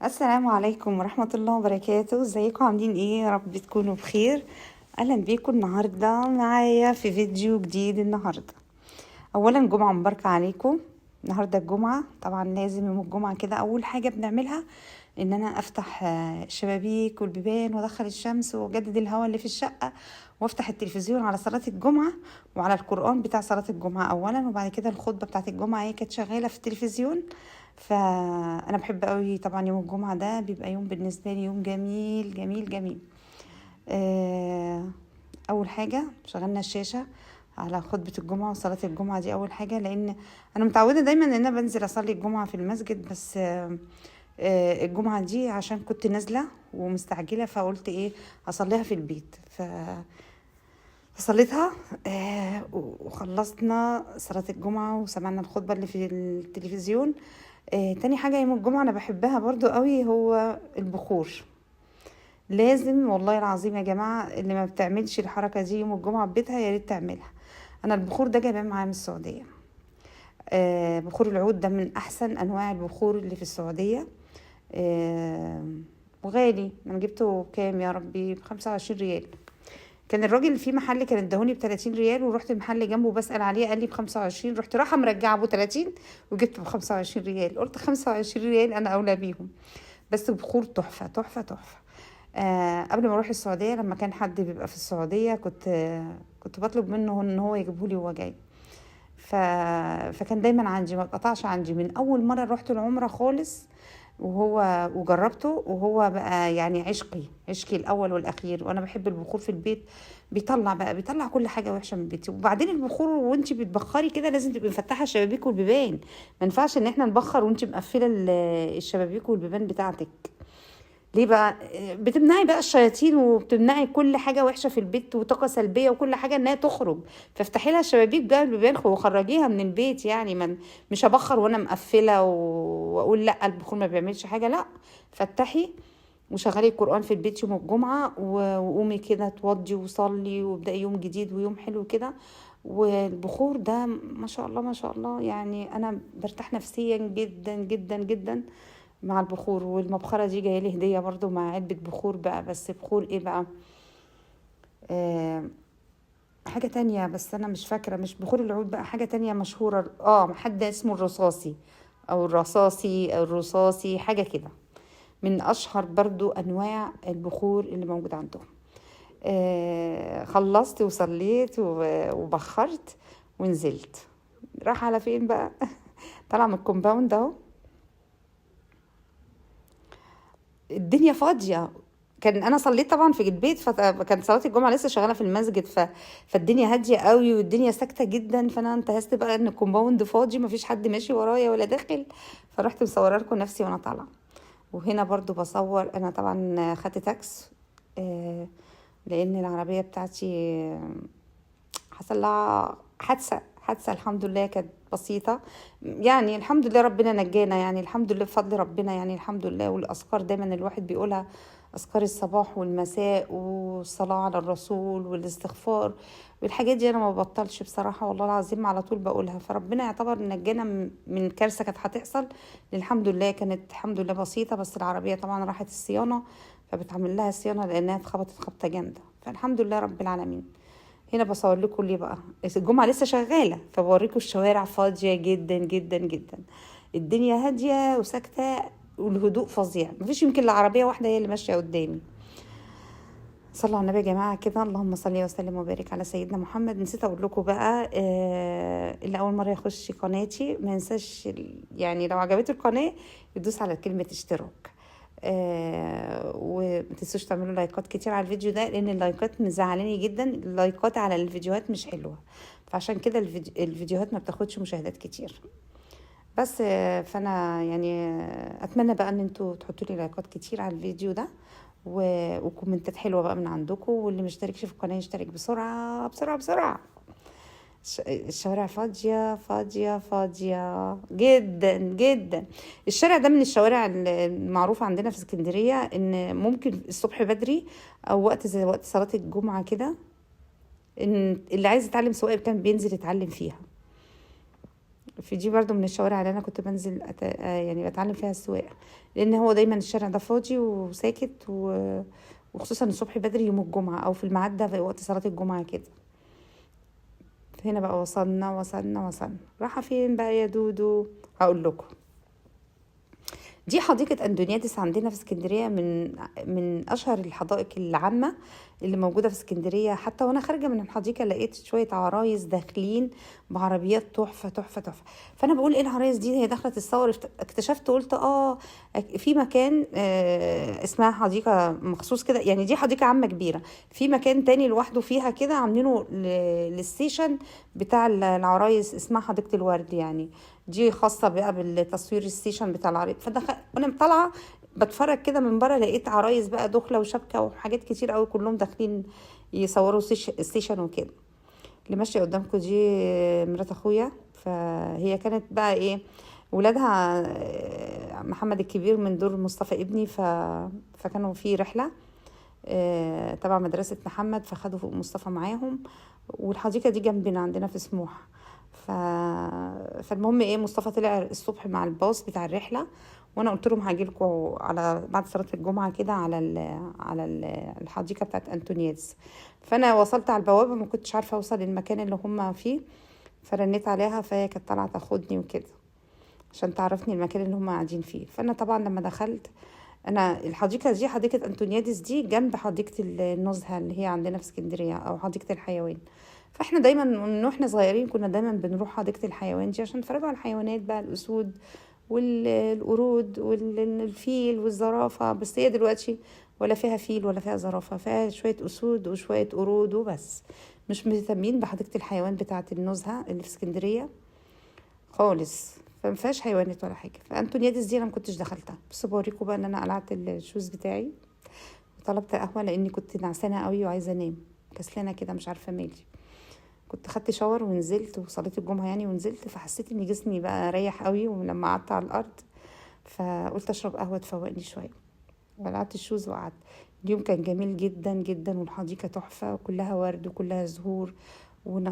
السلام عليكم ورحمة الله وبركاته. ازيكم عاملين ايه؟ يا رب تكونوا بخير. اهلا بيكم النهاردة معايا في فيديو جديد. النهاردة اولا جمعة مباركة عليكم. النهاردة الجمعة، طبعا لازم يوم الجمعة كده اول حاجة بنعملها ان انا افتح الشبابيك والبيبان وادخل الشمس واجدد الهواء اللي في الشقة، وافتح التلفزيون على صلاة الجمعة وعلى القرآن بتاع صلاة الجمعة اولا، وبعد كده الخطبة بتاعت الجمعة هي كانت شغالة في التلفزيون. فانا بحب قوي طبعا يوم الجمعة ده بيبقى يوم بالنسبة لي يوم جميل جميل جميل. آه، اول حاجة شغلنا الشاشة على خطبة الجمعة وصلاة الجمعة دي اول حاجة، لان انا متعودة دايما ان انا بنزل اصلي الجمعة في المسجد، بس الجمعة دي عشان كنت نازلة ومستعجلة فقلت ايه اصليها في البيت. فصليتها وخلصنا صلاة الجمعة وسمعنا الخطبة اللي في التلفزيون. تاني حاجة يوم الجمعة أنا بحبها برضو قوي هو البخور. لازم والله العظيم يا جماعة، اللي ما بتعملش الحركة دي يوم الجمعة في بيتها يا ريت تعملها. أنا البخور ده جايباه معايا من السعودية. بخور العود ده من أحسن أنواع البخور اللي في السعودية. آه وغالي، أنا جبته كام يا ربي؟ ب25 ريال. كان الراجل اللي في محل كان اداهوني ب30 ريال، ورحت المحل جنبه بسأل عليه قال لي ب25، رحت رايحة مرجعة ب30 وجبت ب25 ريال. قلت 25 ريال أنا أولى بيهم. بس بخور تحفة تحفة تحفة. قبل ما اروح السعودية لما كان حد بيبقى في السعودية كنت بطلب منه ان هو يجيبهولي وهو جاي. ف... فكان دايما عندي، ما اتقطعش عندي من اول مرة رحت العمرة خالص. وجربته وهو بقى يعني عشقي الاول والاخير. وانا بحب البخور في البيت، بيطلع كل حاجه وحشه من بيتي. وبعدين البخور وانت بتبخري كده لازم تبقي مفتحه الشبابيك والبيبان. ما ينفعش ان احنا نبخر وانت مقفله الشبابيك والبيبان بتاعتك. ليه بقى؟ بتمنعي بقى الشياطين وبتمنعي كل حاجه وحشه في البيت وطاقه سلبيه وكل حاجه انها تخرج. فافتحي لها الشبابيك بقى البيبان وخرجيها من البيت. يعني مش هبخر وانا مقفله واقول لا البخور ما بيعملش حاجه، لا. فتحي وشغلي القرآن في البيت يوم الجمعة وقومي كده توضي وصلي وابدأي يوم جديد ويوم حلو كده. والبخور ده ما شاء الله ما شاء الله، يعني أنا برتاح نفسيا جدا جدا جدا مع البخور. والمبخرة دي جاية لي هدية برضو مع علبة بخور بقى، بس بخور ايه بقى؟ آه حاجة تانية بس أنا مش فاكرة، مش بخور العود بقى، حاجة تانية مشهورة، حد اسمه الرصاصي أو الرصاصي أو الرصاصي حاجة كده. من اشهر برضو انواع البخور اللي موجود عندهم. خلصت وصليت وبخرت ونزلت. راح على فين بقى؟ طالعه من الكومباوند اهو، الدنيا فاضيه. كان انا صليت طبعا في البيت، فكان صلاه الجمعه لسه شغاله في المسجد. فالدنيا هاديه قوي والدنيا ساكته جدا. فانا انتهزت بقى ان الكومباوند فاضي مفيش حد ماشي ورايا ولا داخل، فرحت مصوره لكم نفسي وانا طالعه. وهنا برضو بصور انا طبعا خدت تاكس، آه، لان العربيه بتاعتي حصل لها حادثه الحمد لله كانت بسيطه. يعني الحمد لله ربنا نجانا، يعني الحمد لله بفضل ربنا، يعني الحمد لله. والاذكار دايما الواحد بيقولها، اذكار الصباح والمساء والصلاه على الرسول والاستغفار والحاجات دي انا ما ببطلش بصراحه والله العظيم، على طول بقولها. فربنا يعتبر نجانا من كارثه كانت هتحصل. الحمد لله كانت الحمد لله بسيطه، بس العربيه طبعا راحت الصيانه، فبتعمل لها صيانه لانها اتخبطت خبطه جامده. فالحمد لله رب العالمين. هنا بصور لكم ليه بقى؟ الجمعة لسه شغالة فبوريكم الشوارع فاضية جدا جدا جدا. الدنيا هادية وساكتة والهدوء فظيع، مفيش يمكن العربية واحدة هي اللي ماشية قدامي. صلوا على النبي يا جماعة كده، اللهم صل وسلم وبارك على سيدنا محمد. نسيت اقول لكم بقى، اللي اول مرة يخش قناتي ما ينساش يعني لو عجبته القناة يدوس على كلمة اشتراك. وما تنسوش تعملوا لايكات كتير على الفيديو ده، لان اللايكات مزعلاني جدا، اللايكات على الفيديوهات مش حلوة. فعشان كده الفيديوهات ما بتاخدش مشاهدات كتير. بس فانا يعني اتمنى بقى ان انتوا تحطوا لي لايكات كتير على الفيديو ده وكومنتات حلوة بقى من عندكم. واللي مشتركش في القناة يشترك بسرعة بسرعة بسرعة. الشوارع فاضية فاضية فاضية جدا جدا. الشارع ده من الشوارع المعروفة عندنا في اسكندرية، ان ممكن الصبح بدري او وقت زي وقت صلاة الجمعة كده، ان اللي عايز يتعلم سواقة كان بينزل يتعلم فيها. في دي برضو من الشوارع اللي انا كنت بنزل يعني بتعلم فيها السواقه، لان هو دايما الشارع ده فاضي وساكت وخصوصا الصبح بدري يوم الجمعه او في الميعاد ده في وقت صلاه الجمعه كده. هنا بقى وصلنا رايحه فين بقى يا دودو؟ هقول لكم. دي حديقة أندونيادس عندنا في اسكندرية، من أشهر الحدائق العامة اللي موجودة في اسكندرية. حتى وأنا خارجة من الحديقة لقيت شوية عرايس داخلين بعربيات تحفة تحفة تحفة. فأنا بقول إيه العرايس دي؟ هي دخلت الصور. اكتشفت قلت في مكان اسمها حديقة مخصوص كده، يعني دي حديقة عامة كبيرة، في مكان تاني لوحده فيها كده عاملينه للستيشن بتاع العرايس، اسمها حديقة الورد يعني. دي خاصة بقى بالتصوير الستيشن بتاع العرايس. وانا طالعة بتفرج كده من بره لقيت عرايس بقى دخلة وشبكة وحاجات كتير قوي، كلهم داخلين يصوروا ستيشن وكده. اللي ماشية قدامكم دي مرات اخويا، فهي كانت بقى ايه، ولادها محمد الكبير من دور مصطفى ابني، فكانوا في رحلة تبع مدرسة محمد، فخدوا فوق مصطفى معاهم. والحديقة دي جنبنا عندنا في سموحة. ف... فالمهم ايه، مصطفى طلع الصبح مع الباص بتاع الرحلة، وانا قلت لهم هاجيلكم على بعد صلاة الجمعة كده الحديقة بتاعت انتونيادس. فانا وصلت على البوابة، ما كنتش عارفة اوصل للمكان اللي هم فيه، فرنيت عليها، فهي كانت طالعة تاخدني وكده عشان تعرفني المكان اللي هم قاعدين فيه. فانا طبعا لما دخلت، انا الحديقه دي حديقه انتونيادس دي جنب حديقه النزهه اللي هي عندنا في اسكندريه او حديقه الحيوان. فاحنا دايما من واحنا صغيرين كنا دايما بنروح حديقه الحيوان دي عشان نتفرج على الحيوانات بقى، الاسود والقرود والفيل والزرافه. بس هي دلوقتي ولا فيها فيل ولا فيها زرافه، فيها شويه اسود وشويه قرود وبس. مش مهتمين بحديقه الحيوان بتاعه النزهه اللي في اسكندريه خالص، فما فيهاش حيوانات ولا حاجه. فانتونيادس دي انا ما كنتش دخلتها. بس بوريكم بقى ان انا قلعت الشوز بتاعي وطلبت قهوه لاني كنت نعسانه قوي وعايزه انام، كسلانه كده مش عارفه مالي. كنت خدت شاور ونزلت وصليت الجمعه يعني ونزلت، فحسيت ان جسمي بقى ريح قوي. ولما قعدت على الارض فقلت اشرب قهوه تفوقني شويه، وقلعت الشوز وقعدت. اليوم كان جميل جدا جدا، والحديقه تحفه وكلها ورد وكلها زهور.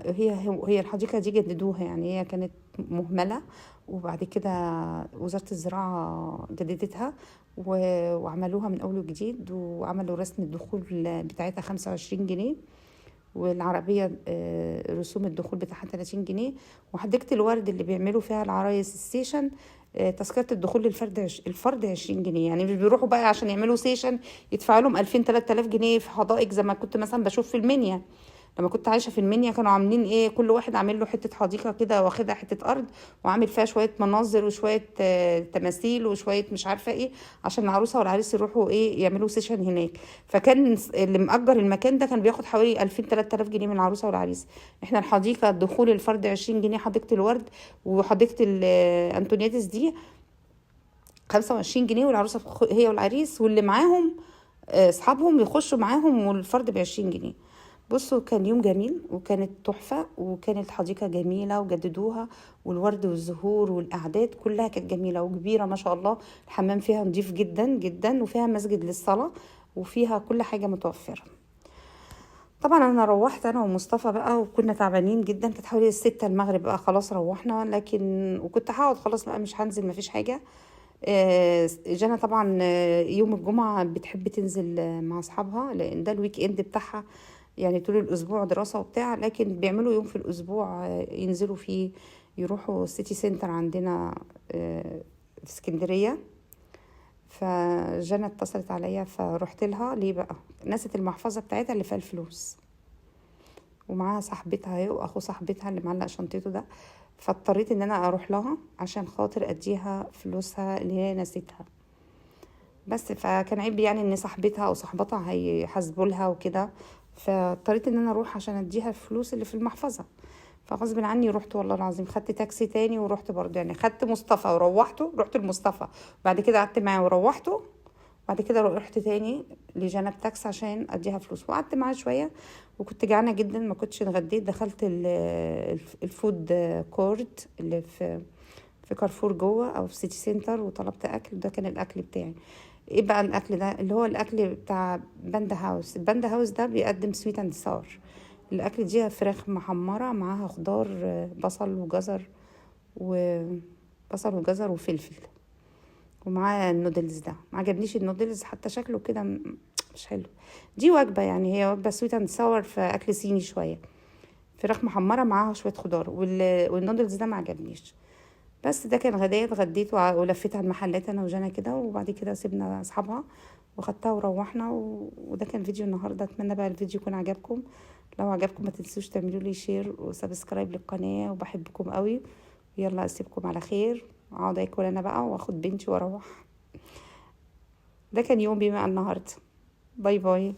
هي الحديقة دي جددوها، يعني هي كانت مهملة، وبعد كده وزارة الزراعة جددتها وعملوها من أول وجديد، وعملوا رسم الدخول بتاعتها 25 جنيه، والعربية رسوم الدخول بتاعها 30 جنيه. وحديقة الورد اللي بيعملوا فيها العرايس ستيشن تذكرة الدخول الفرد 20 جنيه. يعني مش بيروحوا بقى عشان يعملوا سيشن يدفعوا لهم 2000-3000 جنيه في حدائق زي ما كنت مثلا بشوف في المنيا. لما كنت عايشه في المنيا كانوا عاملين ايه، كل واحد عامل له حته حديقه كده، واخدها حته ارض وعامل فيها شويه مناظر وشويه تماثيل وشويه مش عارفه ايه، عشان العروسه والعريس يروحوا ايه يعملوا سيشن هناك. فكان اللي مأجر المكان ده كان بياخد حوالي 2000-3000 جنيه من العروسه والعريس. احنا الحديقه الدخول الفرد 20 جنيه، حديقه الورد وحديقه انتونيادس دي 25 جنيه، والعروسه هي والعريس واللي معاهم اصحابهم يخشوا معاهم، والفرد ب20 جنيه. بصوا كان يوم جميل وكانت تحفة، وكانت الحديقة جميلة وجددوها، والورد والزهور والأعداد كلها كانت جميلة وكبيرة ما شاء الله. الحمام فيها نظيف جدا جدا، وفيها مسجد للصلاة، وفيها كل حاجة متوفرة. طبعا انا روحت انا ومصطفى بقى، وكنا تعبانين جدا، كانت حوالي 6 المغرب بقى خلاص روحنا. لكن وكنت هقعد خلاص بقى مش هنزل مفيش حاجة. جانا طبعا يوم الجمعة بتحب تنزل مع اصحابها، لان ده الويك اند بتاعها، يعني طول الاسبوع دراسة وبتاع، لكن بيعملوا يوم في الاسبوع ينزلوا فيه، يروحوا سيتي سنتر عندنا في اسكندرية. فجانا اتصلت عليا فرحت لها. ليه بقى؟ نست المحفظة بتاعتها اللي فيها الفلوس، ومعاها صاحبتها اهي واخو صاحبتها اللي معلق شنطته ده. فاضطريت ان انا اروح لها عشان خاطر اديها فلوسها اللي هي نسيتها. بس فكان عيب يعني ان صاحبتها او صاحبتها هيحاسبوا لها وكده، فاضطريت ان انا اروح عشان اديها الفلوس اللي في المحفظه. فغصب عني رحت، والله العظيم خدت تاكسي تاني ورحت برضه، يعني خدت مصطفى وروحته، رحت لمصطفى بعد كده قعدت معاه وروحته، بعد كده رحت تاني لجنب تاكس عشان اديها فلوس وقعدت معاه شويه. وكنت جعانه جدا ما كنتش اتغديت، دخلت الفود كورت اللي في كارفور جوه او في سيتي سنتر، وطلبت اكل. ده كان الاكل بتاعي. ايه بقى الاكل ده؟ اللي هو الاكل بتاع باندا هاوس. الباندا هاوس ده بيقدم سويت اند ساور. الاكل دي فراخ محمره معاها خضار بصل وجزر وبصل وجزر وفلفل، ومعاه النودلز ده. ما عجبنيش النودلز، حتى شكله كده مش حلو. دي وجبه يعني، هي وجبه سويت اند ساور في اكل صيني شويه، فراخ محمره معاها شويه خضار، والنودلز ده ما عجبنيش. بس ده كان غدايا، اتغديت ولفيت على المحلات انا وجانا كده، وبعد كده سيبنا اصحابها وخدتها وروحنا وده كان فيديو النهارده. اتمنى بقى الفيديو يكون عجبكم. لو عجبكم ما تنسوش تعملوا لي شير وسبسكرايب للقناه، وبحبكم قوي. يلا اسيبكم على خير، اقعد اكل انا بقى واخد بنتي واروح. ده كان يوم بما النهارده. باي باي.